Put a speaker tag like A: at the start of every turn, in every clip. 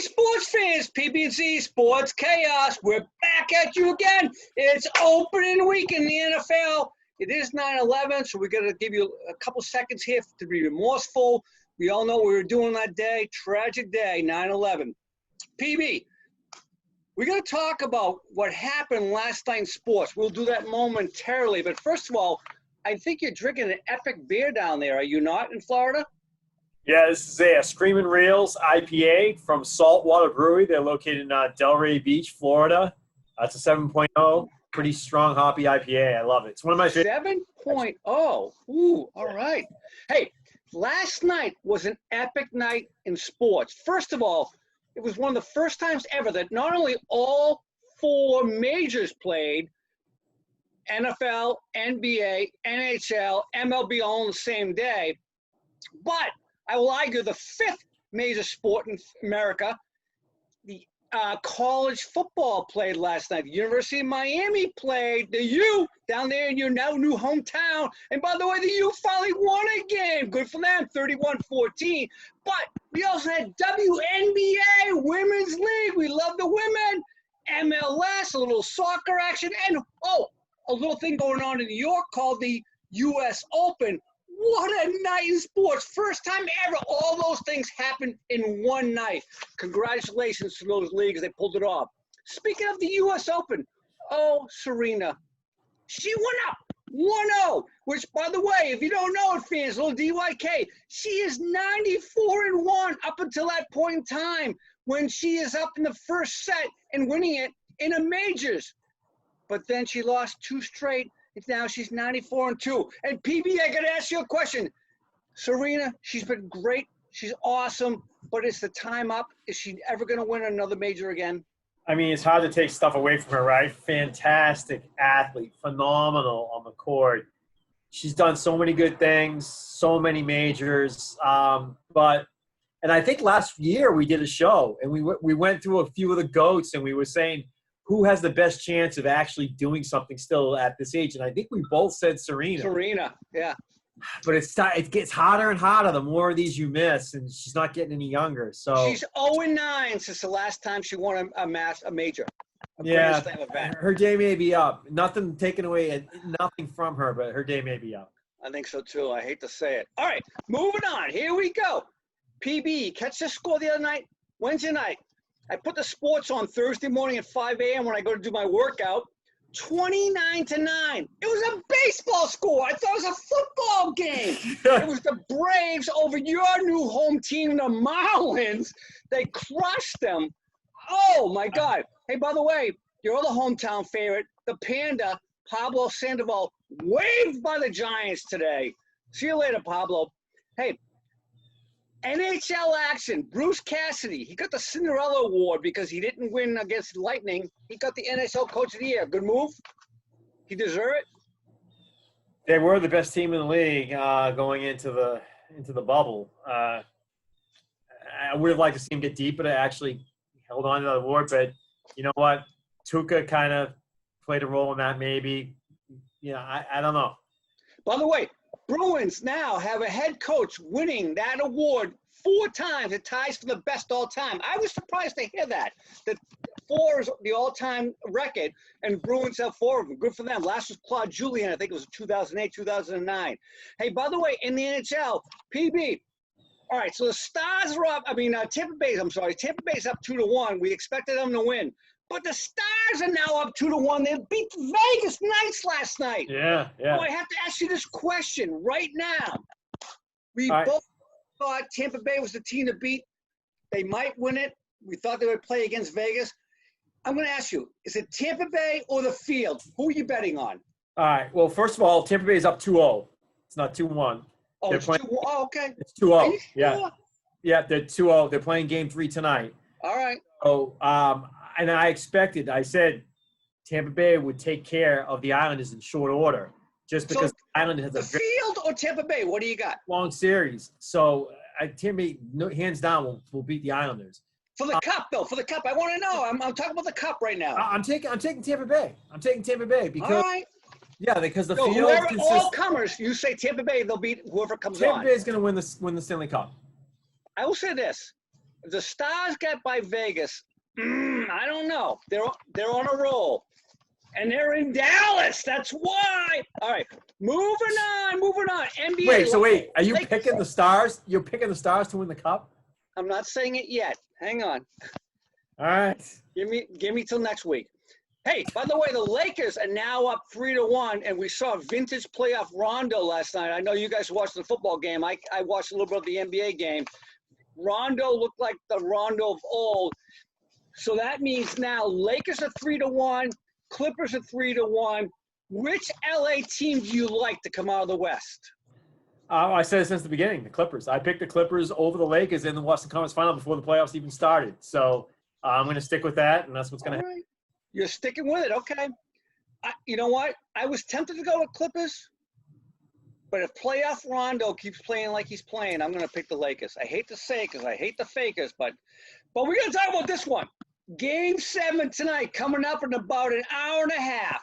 A: sports fans, PB&Z Sports Chaos. We're back at you again. It's opening week in the NFL. It is 9/11, so we're going to give you a couple seconds here to be remorseful. We all know what we were doing that day. Tragic day, 9/11. PB, we're going to talk about what happened last night in sports. We'll do that momentarily. But first of all, I think you're drinking an epic beer down there. Are you not in Florida?
B: Yeah, this is a Screamin' Reels IPA from Saltwater Brewery. They're located in Delray Beach, Florida. It's a 7.0, pretty strong hoppy IPA. I love it. It's one of my favorite.
A: 7.0. Ooh, all right. Hey, last night was an epic night in sports. First of all, it was one of the first times ever that not only all four majors played, NFL, NBA, NHL, MLB all on the same day, but I will argue the fifth major sport in America, the college football played last night. The University of Miami played, the U down there in your now new hometown. And by the way, the U finally won a game. Good for them, 31-14. But we also had WNBA, Women's League. We love the women. MLS, a little soccer action. And, a little thing going on in New York called the U.S. Open. What a night in sports. First time ever. All those things happened in one night. Congratulations to those leagues. They pulled it off. Speaking of the U.S. Open, Serena. She went up 1-0, which, by the way, if you don't know it, fans, little DYK, she is 94-1 up until that point in time when she is up in the first set and winning it in a majors. But then she lost two straight. Now she's 94-2. And PB, I got to ask you a question. Serena, she's been great. She's awesome. But is the time up? Is she ever going to win another major again?
B: I mean, it's hard to take stuff away from her, right? Fantastic athlete, phenomenal on the court. She's done so many good things, so many majors. And I think last year we did a show, and we went through a few of the GOATs, and we were saying, who has the best chance of actually doing something still at this age? And I think we both said Serena.
A: Serena, yeah.
B: But it gets harder and harder the more of these you miss, and she's not getting any younger. So
A: she's 0-9 since the last time she won a major.
B: Yeah, her day may be up. Nothing taken away, nothing from her, but her day may be up.
A: I think so too. I hate to say it. All right, moving on. Here we go. PB, catch the score the other night, Wednesday night. I put the sports on Thursday morning at 5 a.m. when I go to do my workout. 29-9. It was a baseball score. I thought it was a football game. It was the Braves over your new home team, the Marlins. They crushed them. Oh, my God. Hey, by the way, your other hometown favorite, the Panda, Pablo Sandoval, waved by the Giants today. See you later, Pablo. Hey, NHL action, Bruce Cassidy. He got the Cinderella Award because he didn't win against Lightning. He got the NHL Coach of the Year. Good move. He deserved it.
B: They were the best team in the league going into the bubble. I would have liked to see him get deeper to actually hold on to the award, but you know what? Tuca kind of played a role in that maybe. I don't know.
A: By the way, Bruins now have a head coach winning that award 4 times. It ties for the best all time. I was surprised to hear that 4 is the all-time record, and Bruins have 4 of them. Good for them. Last was Claude Julien. I think it was 2008, 2009. Hey, by the way, in the NHL, PB. All right, so the Stars are up. Tampa Bay's up 2-1. We expected them to win. But the Stars are now up 2-1. They beat the Vegas Knights last night.
B: Yeah.
A: So I have to ask you this question right now. We both thought Tampa Bay was the team to beat. They might win it. We thought they would play against Vegas. I'm going to ask you, is it Tampa Bay or the field? Who are you betting on?
B: All right. Well, first of all, Tampa Bay is up 2-0. It's not 2-1.
A: Oh, it's 2-0. Oh, okay.
B: It's 2-0.
A: Yeah.
B: Sure? Yeah, they're 2-0. They're playing Game 3 tonight.
A: All right.
B: So, and I said Tampa Bay would take care of the Islanders in short order just because the Islanders has
A: the field or Tampa Bay? What do you got?
B: Long series. So Tampa Bay, hands down, will beat the Islanders.
A: For the cup, though. For the cup. I want to know. I'm talking about the cup right now.
B: I'm taking Tampa Bay. I'm taking Tampa Bay because
A: all right.
B: Yeah, because the field
A: whoever, all comers, you say Tampa Bay, they'll beat whoever comes on.
B: Tampa Bay is going to win the Stanley Cup.
A: I will say this. If the Stars get by Vegas, I don't know. They're on a roll. And they're in Dallas. That's why. All right. Moving on. NBA.
B: Wait. Are you picking the Stars? You're picking the Stars to win the Cup?
A: I'm not saying it yet. Hang on.
B: All right.
A: Give me till next week. Hey, by the way, the Lakers are now up 3-1, and we saw vintage playoff Rondo last night. I know you guys watched the football game. I watched a little bit of the NBA game. Rondo looked like the Rondo of old. So that means now Lakers are 3-1, Clippers are 3-1. Which LA team do you like to come out of the West?
B: I said it since the beginning, the Clippers. I picked the Clippers over the Lakers in the Western Conference Final before the playoffs even started. So I'm going to stick with that, and that's what's going to happen.
A: Right. You're sticking with it, okay. You know what? I was tempted to go with Clippers, but if playoff Rondo keeps playing like he's playing, I'm going to pick the Lakers. I hate to say it because I hate the fakers, but we're going to talk about this one. Game 7 tonight, coming up in about an hour and a half.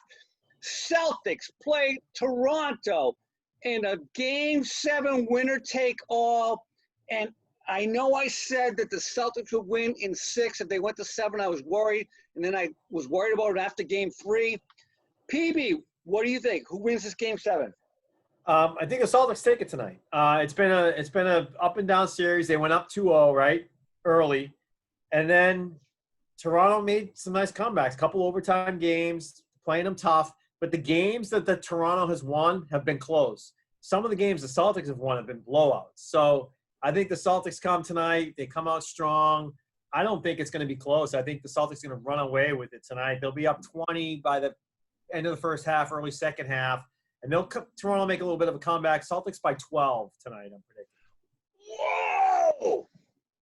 A: Celtics play Toronto in a Game 7 winner-take-all, and I know I said that the Celtics would win in 6. If they went to 7, I was worried. And then I was worried about it after Game 3. PB, what do you think? Who wins this Game 7?
B: I think the Celtics take it tonight. It's been a up and down series. They went up 2-0 right early, and then Toronto made some nice comebacks. Couple overtime games, playing them tough. But the games that the Toronto has won have been close. Some of the games the Celtics have won have been blowouts. So I think the Celtics come tonight. They come out strong. I don't think it's going to be close. I think the Celtics are going to run away with it tonight. They'll be up 20 by the end of the first half, early second half, and Toronto make a little bit of a comeback. Celtics by 12 tonight, I'm predicting.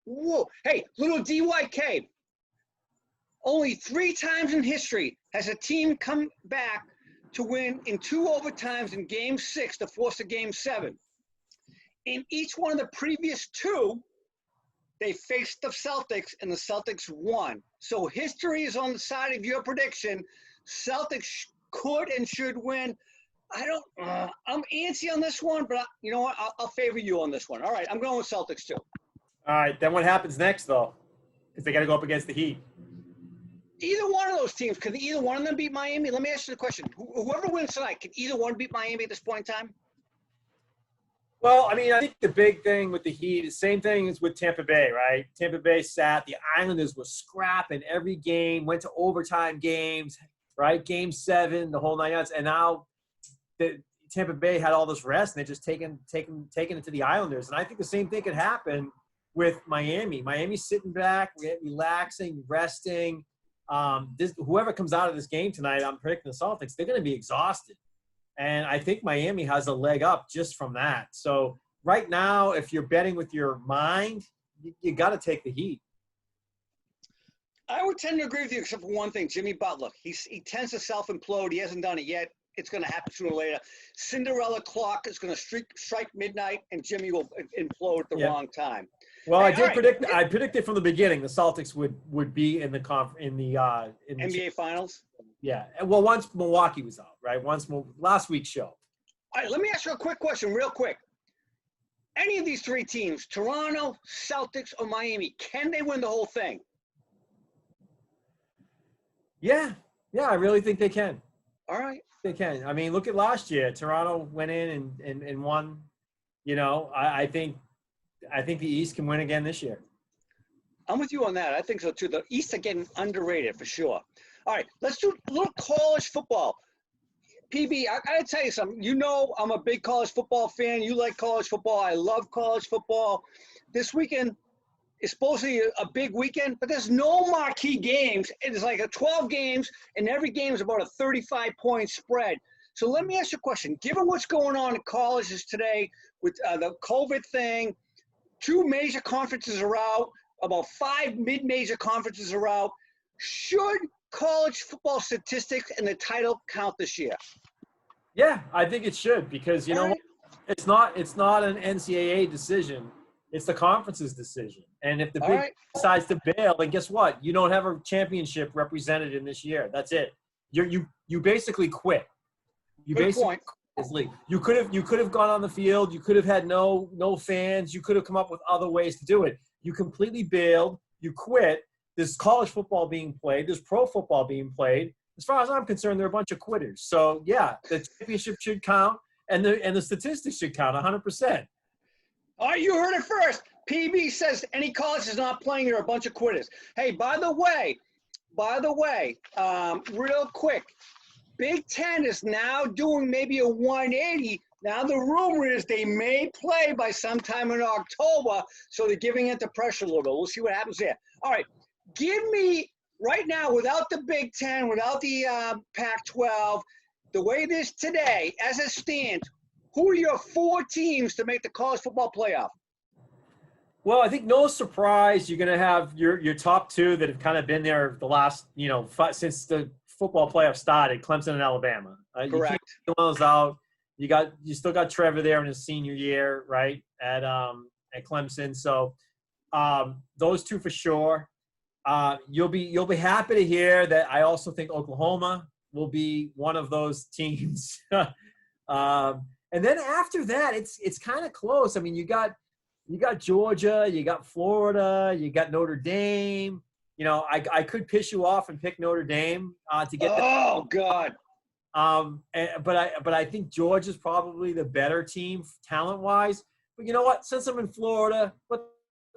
A: Whoa! Hey, little DYK. Only 3 times in history has a team come back to win in 2 overtimes in Game 6 to force a Game 7. In each one of the previous 2, they faced the Celtics, and the Celtics won. So history is on the side of your prediction. Celtics could and should win. I'm antsy on this one, but you know what? I'll favor you on this one. All right, I'm going with Celtics too.
B: All right, then what happens next, though? Because they got to go up against the Heat.
A: Either one of those teams, could either one of them beat Miami? Let me ask you the question. Whoever wins tonight, can either one beat Miami at this point in time?
B: Well, I mean, I think the big thing with the Heat is same thing as with Tampa Bay, right? Tampa Bay sat. The Islanders were scrapping every game, went to overtime games, right? Game 7, the whole 9 yards. And now Tampa Bay had all this rest, and they're just taking it to the Islanders. And I think the same thing could happen with Miami. Miami's sitting back, relaxing, resting. Whoever comes out of this game tonight, I'm predicting the Celtics, they're going to be exhausted. And I think Miami has a leg up just from that. So right now, if you're betting with your mind, you got to take the Heat.
A: I would tend to agree with you, except for one thing. Jimmy Butler, he tends to self-implode. He hasn't done it yet. It's going to happen sooner or later. Cinderella clock is going to strike midnight, and Jimmy will implode at the wrong time.
B: Well, I predicted from the beginning the Celtics would be in the
A: NBA Finals.
B: Yeah. Well, once Milwaukee was out, right? Last week's show.
A: All right, let me ask you a quick question, real quick. Any of these 3 teams, Toronto, Celtics, or Miami, can they win the whole thing?
B: Yeah, I really think they can.
A: All right.
B: They can. I mean, look at last year. Toronto went in and won. You know, I think the East can win again this year.
A: I'm with you on that. I think so, too. The East are getting underrated for sure. All right, let's do a little college football. PB, I got to tell you something. You know I'm a big college football fan. You like college football. I love college football. This weekend is supposed to be a big weekend, but there's no marquee games. It's like 12 games, and every game is about a 35-point spread. So let me ask you a question. Given what's going on in colleges today with the COVID thing, 2 major conferences are out, about 5 mid-major conferences are out. Should college football statistics and the title count this year?
B: Yeah, I think it should, because you know it's not an NCAA decision. It's the conference's decision. And if the Big Ten decides to bail, then guess what? You don't have a championship represented in this year. That's it. You basically quit.
A: Good point.
B: You could have gone on the field. You could have had no fans. You could have come up with other ways to do it. You completely bailed. You quit. There's college football being played. There's pro football being played. As far as I'm concerned, they're a bunch of quitters. So, yeah, the championship should count, and the statistics should count 100%.
A: All right, you heard it first. PB says any college is not playing, you're a bunch of quitters. Hey, by the way, real quick, Big Ten is now doing maybe a 180. Now the rumor is they may play by sometime in October, so they're giving it the pressure a little bit. We'll see what happens there. All right, give me right now, without the Big Ten, without the Pac-12, the way it is today, as it stands, who are your 4 teams to make the college football playoff?
B: Well, I think no surprise you're going to have your top 2 that have kind of been there the last, since the football playoff started, Clemson and Alabama.
A: Correct.
B: You can't get one of those out. You still got Trevor there in his senior year, right, at Clemson. So those 2 for sure. You'll be happy to hear that I also think Oklahoma will be one of those teams. And then after that, it's kind of close. I mean, you got Georgia, you got Florida, you got Notre Dame. I could piss you off and pick Notre Dame to get.
A: Oh God.
B: But I think Georgia's probably the better team talent-wise. But you know what? Since I'm in Florida, what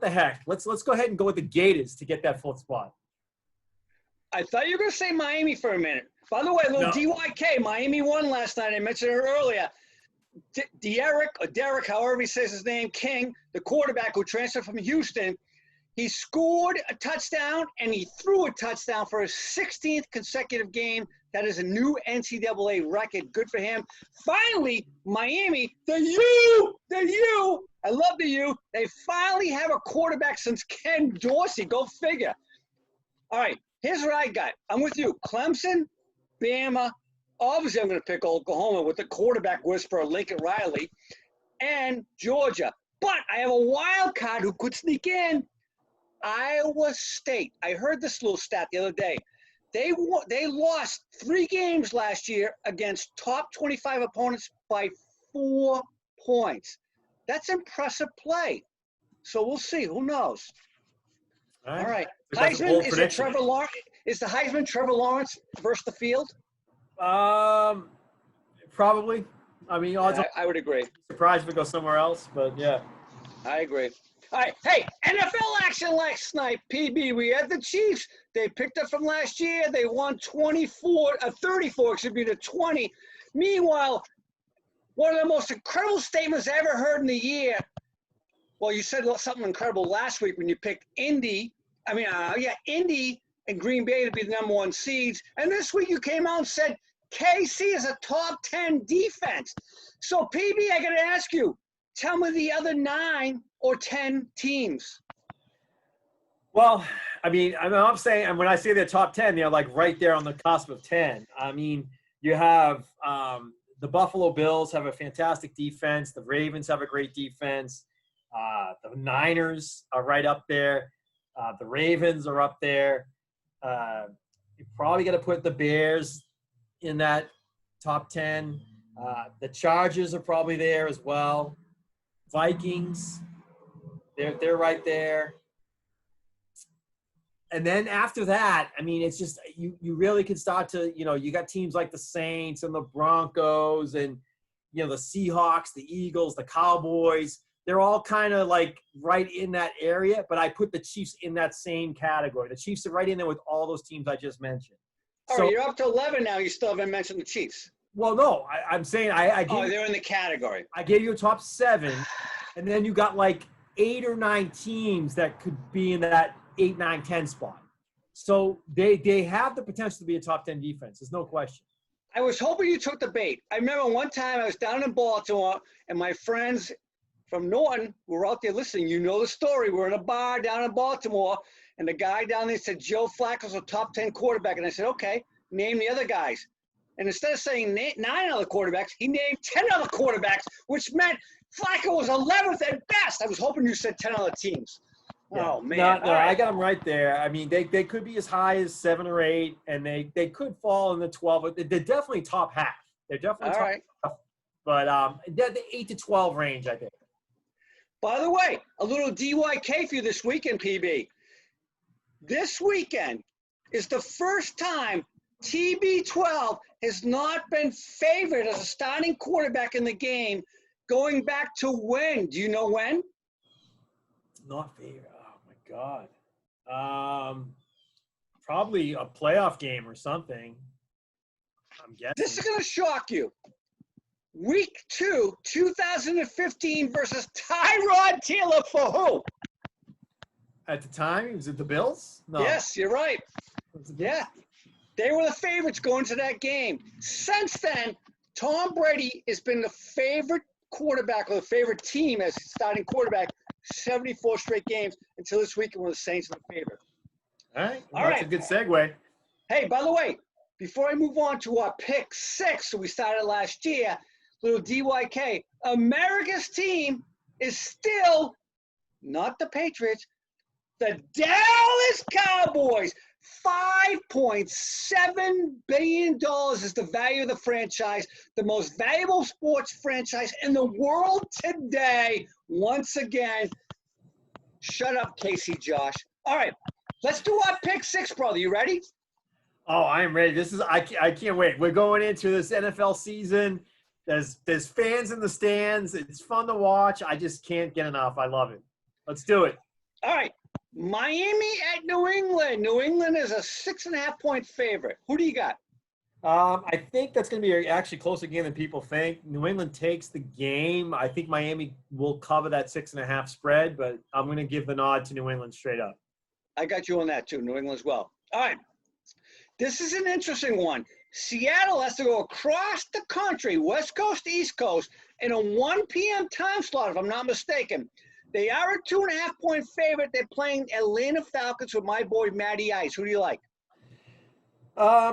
B: the heck? Let's go ahead and go with the Gators to get that 4th spot.
A: I thought you were going to say Miami for a minute. By the way, a little DYK. Miami won last night. I mentioned it earlier. Derek, however he says his name, King, the quarterback who transferred from Houston, he scored a touchdown and he threw a touchdown for his 16th consecutive game. That is a new NCAA record. Good for him. Finally, Miami, the U, I love the U. They finally have a quarterback since Ken Dorsey. Go figure. All right, here's what I got. I'm with you. Clemson, Bama. Obviously, I'm going to pick Oklahoma with the quarterback whisperer, Lincoln Riley, and Georgia. But I have a wild card who could sneak in. Iowa State. I heard this little stat the other day. They lost 3 games last year against top 25 opponents by 4 points. That's impressive play. So we'll see. Who knows? All right. Heisman, is it Trevor Lawrence? Is the Heisman Trevor Lawrence versus the field?
B: Probably. I mean,
A: I would agree.
B: Surprised if it goes somewhere else, but yeah.
A: I agree. All right. Hey, NFL action last night, PB. We had the Chiefs. They picked up from last year. They won 34 to 20. Meanwhile, one of the most incredible statements I ever heard in the year. Well, you said something incredible last week when you picked Indy and Green Bay to be the number 1 seeds. And this week you came out and said KC is a top 10 defense. So, PB, I got to ask you, tell me the other 9 or 10 teams.
B: Well, I'm saying, and when I say they're top 10, they're like right there on the cusp of 10. I mean, you have the Buffalo Bills have a fantastic defense. The Ravens have a great defense. The Niners are right up there. The Ravens are up there. You probably got to put the Bears in that top 10. The Chargers are probably there as well. Vikings, they're right there. And then after that, I mean, it's just you really can start to, you got teams like the Saints and the Broncos and, the Seahawks, the Eagles, the Cowboys. They're all kind of like right in that area, but I put the Chiefs in that same category. The Chiefs are right in there with all those teams I just mentioned.
A: All right, you're up to 11 now. You still haven't mentioned the Chiefs.
B: Well, no, I'm saying I gave
A: they're in the category.
B: I gave you a top 7, and then you got like 8 or 9 teams that could be in that 8, 9, 10 spot. So they have the potential to be a top 10 defense. There's no question.
A: I was hoping you took the bait. I remember one time I was down in Baltimore, and my friends from Norton were out there listening. You know the story. We're in a bar down in Baltimore, and the guy down there said, Joe Flacco's a top 10 quarterback. And I said, okay, name the other guys. And instead of saying 9 other quarterbacks, he named 10 other quarterbacks, which meant Flacco was 11th at best. I was hoping you said 10 other teams. Yeah. Oh, man.
B: No, right. I got them right there. I mean, they could be as high as 7 or 8, and they could fall in the 12. They're definitely top half. They're definitely top half. But the 8 to 12 range, I think.
A: By the way, a little DYK for you this weekend, PB. This weekend is the first time TB12 has not been favored as a starting quarterback in the game going back to when? Do you know when?
B: Not favorite. Oh, my God. Probably a playoff game or something. I'm guessing.
A: This is going to shock you. Week 2, 2015 versus Tyrod Taylor for who?
B: At the time, was it the Bills? No.
A: Yes, you're right. Yeah. They were the favorites going to that game. Since then, Tom Brady has been the favorite quarterback or the favorite team as starting quarterback 74 straight games until this weekend when the Saints are the favorite.
B: All right. Well, that's a good segue.
A: Hey, by the way, before I move on to our pick 6, so we started last year, little DYK, America's team is still not the Patriots, the Dallas Cowboys. $5.7 billion is the value of the franchise, the most valuable sports franchise in the world today. Once again, shut up, Casey Josh. All right, let's do our pick 6, brother. You ready?
B: Oh, I am ready. I can't wait. We're going into this NFL season. There's fans in the stands. It's fun to watch. I just can't get enough. I love it. Let's do it.
A: All right. Miami at New England. New England is a 6.5-point favorite. Who do you got?
B: I think that's going to be actually closer game than people think. New England takes the game. I think Miami will cover that 6.5 spread, but I'm going to give the nod to New England straight up.
A: I got you on that too, New England as well. All right. This is an interesting one. Seattle has to go across the country, West Coast to East Coast, in a 1 p.m. time slot, if I'm not mistaken. They are a 2.5-point favorite. They're playing Atlanta Falcons with my boy Matty Ice. Who do you like?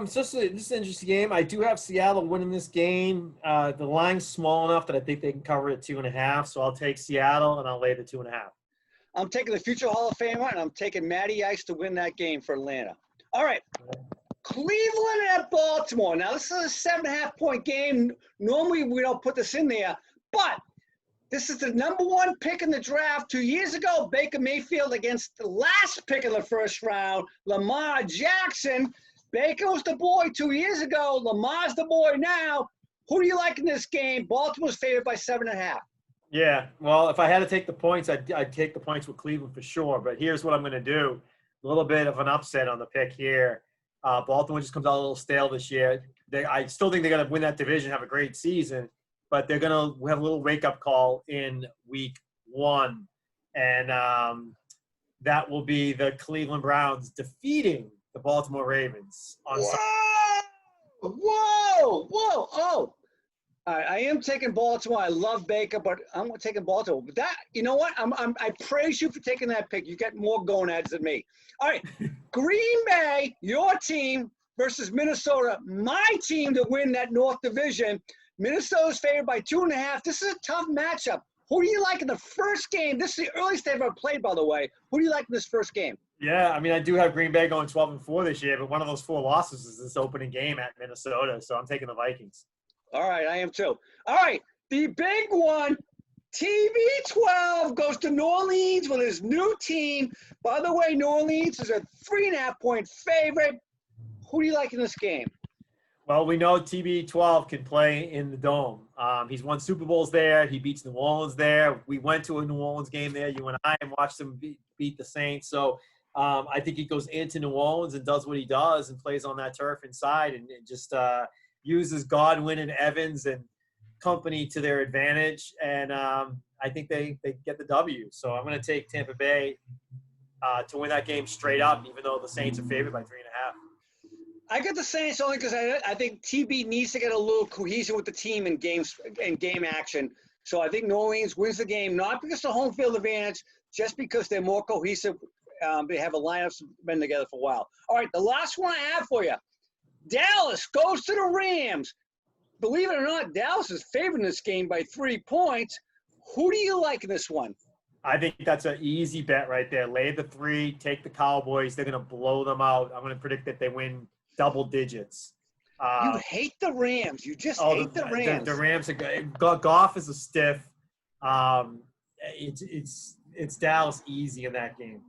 B: This is an interesting game. I do have Seattle winning this game. The line's small enough that I think they can cover it 2.5. So I'll take Seattle and I'll lay the 2.5.
A: I'm taking the future Hall of Famer and I'm taking Matty Ice to win that game for Atlanta. All right. Cleveland at Baltimore. Now this is a 7.5-point game. Normally we don't put this in there, but this is the number 1 pick in the draft 2 years ago. Baker Mayfield against the last pick in the first round, Lamar Jackson. Baker was the boy 2 years ago. Lamar's the boy now. Who do you like in this game? Baltimore's favored by 7.5.
B: Yeah, well, if I had to take the points, I'd take the points with Cleveland for sure. But here's what I'm going to do. A little bit of an upset on the pick here. Baltimore just comes out a little stale this year. I still think they're going to win that division, have a great season, but they're going to have a little wake-up call in week 1. And that will be the Cleveland Browns defeating the Baltimore Ravens on Sunday.
A: Whoa! Oh, all right, I am taking Baltimore. I love Baker, but I'm taking Baltimore. But that, you know what? I praise you for taking that pick. You get more gonads than me. All right, Green Bay, your team versus Minnesota, my team to win that North Division. Minnesota's favored by 2.5. This is a tough matchup. Who do you like in the first game? This is the earliest they've ever played, by the way. Who do you like in this first game?
B: Yeah, I mean, I do have Green Bay going 12-4 this year, but one of those 4 losses is this opening game at Minnesota, so I'm taking the Vikings.
A: All right, I am too. All right, the big one, TB12 goes to New Orleans with his new team. By the way, New Orleans is a 3.5-point favorite. Who do you like in this game?
B: Well, we know TB12 can play in the Dome. He's won Super Bowls there. He beats New Orleans there. We went to a New Orleans game there, you and I, and watched him beat the Saints. So I think he goes into New Orleans and does what he does and plays on that turf inside and just uses Godwin and Evans and company to their advantage. And I think they get the W. So I'm going to take Tampa Bay to win that game straight up, even though the Saints are favored by 3.5.
A: I got the Saints only because I think TB needs to get a little cohesion with the team in games and game action. So I think New Orleans wins the game, not because of home field advantage, just because they're more cohesive. They have a lineup that's been together for a while. All right, the last one I have for you. Dallas goes to the Rams. Believe it or not, Dallas is favored in this game by 3 points. Who do you like in this one?
B: I think that's an easy bet right there. Lay the 3, take the Cowboys. They're going to blow them out. I'm going to predict that they win double digits.
A: You hate the Rams. You just hate the Rams.
B: The Rams are good. Goff is a stiff. it's Dallas easy in that game.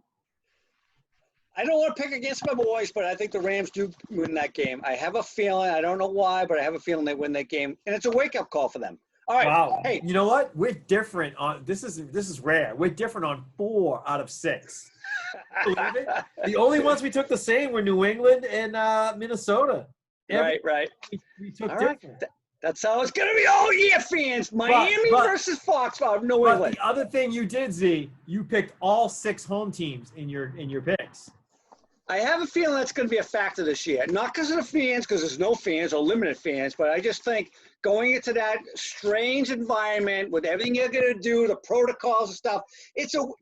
A: I don't want to pick against my boys, but I think the Rams do win that game. I have a feeling. I don't know why, but I have a feeling they win that game, and it's a wake-up call for them. All right.
B: Wow.
A: Hey,
B: you know what? We're different on this is rare. We're different on 4 out of 6. Believe it? The only ones we took the same were New England and Minnesota.
A: Right.
B: We took
A: All
B: different.
A: right. That's how it's going to be all year, fans. Miami versus Foxborough. New England.
B: The other thing you did, Z, you picked all 6 home teams in your picks.
A: I have a feeling that's going to be a factor this year. Not because of the fans, because there's no fans or limited fans, but I just think going into that strange environment with everything you're going to do, the protocols and stuff,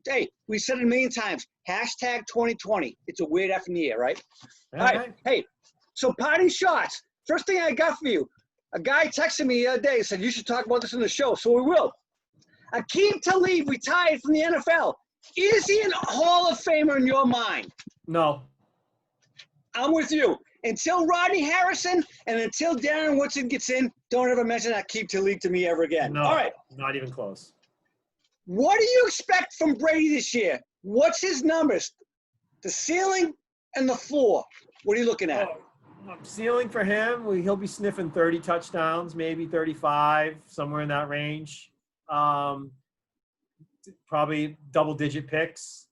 A: hey, we said it a million times, hashtag 2020. It's a weird effing year, right? All right. Hey, so party shots. First thing I got for you, a guy texted me the other day and said, you should talk about this in the show, so we will. Aquibtalib retired from the NFL. Is he a Hall of Famer in your mind?
B: No.
A: I'm with you. Until Rodney Harrison and until Darren Woodson gets in, don't ever mention Aquibtalib to me ever again.
B: No,
A: all right.
B: Not even close.
A: What do you expect from Brady this year? What's his numbers? The ceiling and the floor. What are you looking at?
B: Ceiling for him, he'll be sniffing 30 touchdowns, maybe 35, somewhere in that range. Probably double-digit picks.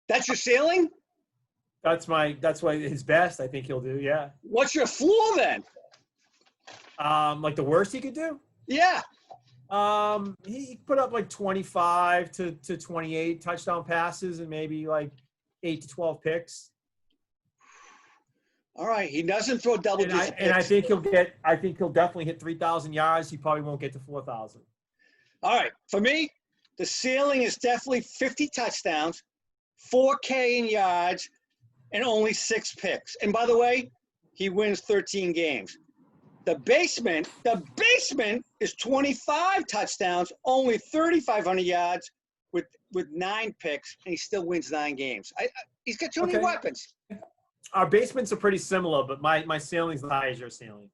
A: That's your ceiling?
B: That's what his best I think he'll do, yeah.
A: What's your floor then?
B: Like the worst he could do?
A: Yeah.
B: He put up like 25 to 28 touchdown passes and maybe like 8 to 12 picks.
A: All right. He doesn't throw double digits.
B: And I think he'll definitely hit 3,000 yards. He probably won't get to 4,000.
A: All right. For me, the ceiling is definitely 50 touchdowns, 4K in yards, and only 6 picks. And by the way, he wins 13 games. The basement is 25 touchdowns, only 3,500 yards with 9 picks, and he still wins 9 games. He's got too many weapons.
B: Our basements are pretty similar, but my ceiling's not high as your ceiling.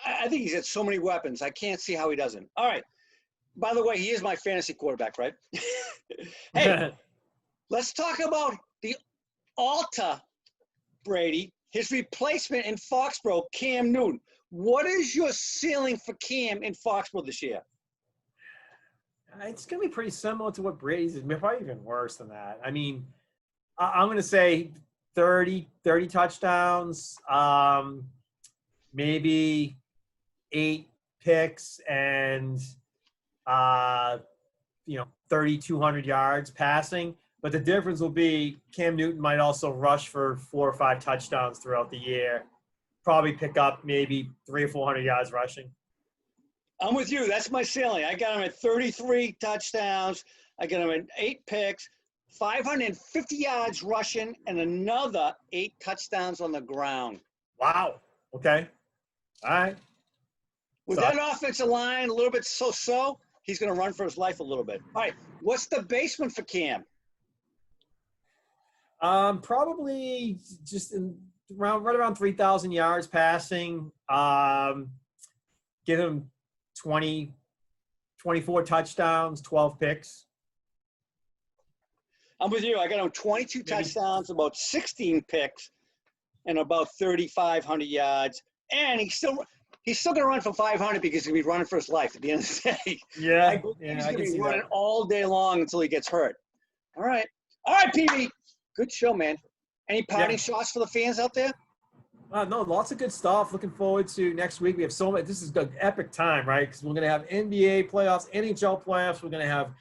A: I think he's got so many weapons. I can't see how he doesn't. All right. By the way, he is my fantasy quarterback, right? Hey, let's talk about the altar, Brady. His replacement in Foxborough, Cam Newton. What is your ceiling for Cam in Foxborough this year?
B: It's going to be pretty similar to what Brady's is. Probably even worse than that. I mean, I'm going to say 30 touchdowns, maybe 8 picks and, 3,200 yards passing. But the difference will be Cam Newton might also rush for 4 or 5 touchdowns throughout the year. Probably pick up maybe 300 or 400 yards rushing.
A: I'm with you. That's my ceiling. I got him at 33 touchdowns. I got him at 8 picks, 550 yards rushing, and another 8 touchdowns on the ground.
B: Wow. Okay. All right.
A: With that offensive line, a little bit so-so, he's going to run for his life a little bit. All right. What's the basement for Cam?
B: Probably just right around 3,000 yards passing. Give him 24 touchdowns, 12 picks.
A: I'm with you. I got him 22 touchdowns, about 16 picks, and about 3,500 yards. And he's still going to run for 500 because he's going to be running for his life at the end of the day.
B: Yeah.
A: He's going to be running all day long until he gets hurt. All right, PB. Good show, man. Any parting shots for the fans out there?
B: No, lots of good stuff. Looking forward to next week. We have so much. This is an epic time, right? Because we're going to have NBA playoffs, NHL playoffs. We're going to have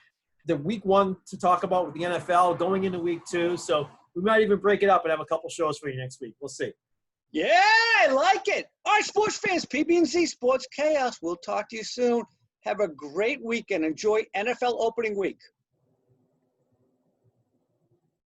B: the week 1 to talk about with the NFL going into week 2. So we might even break it up and have a couple shows for you next week. We'll see.
A: Yeah, I like it. All right, sports fans, PB&Z Sports Chaos. We'll talk to you soon. Have a great weekend. Enjoy NFL opening week.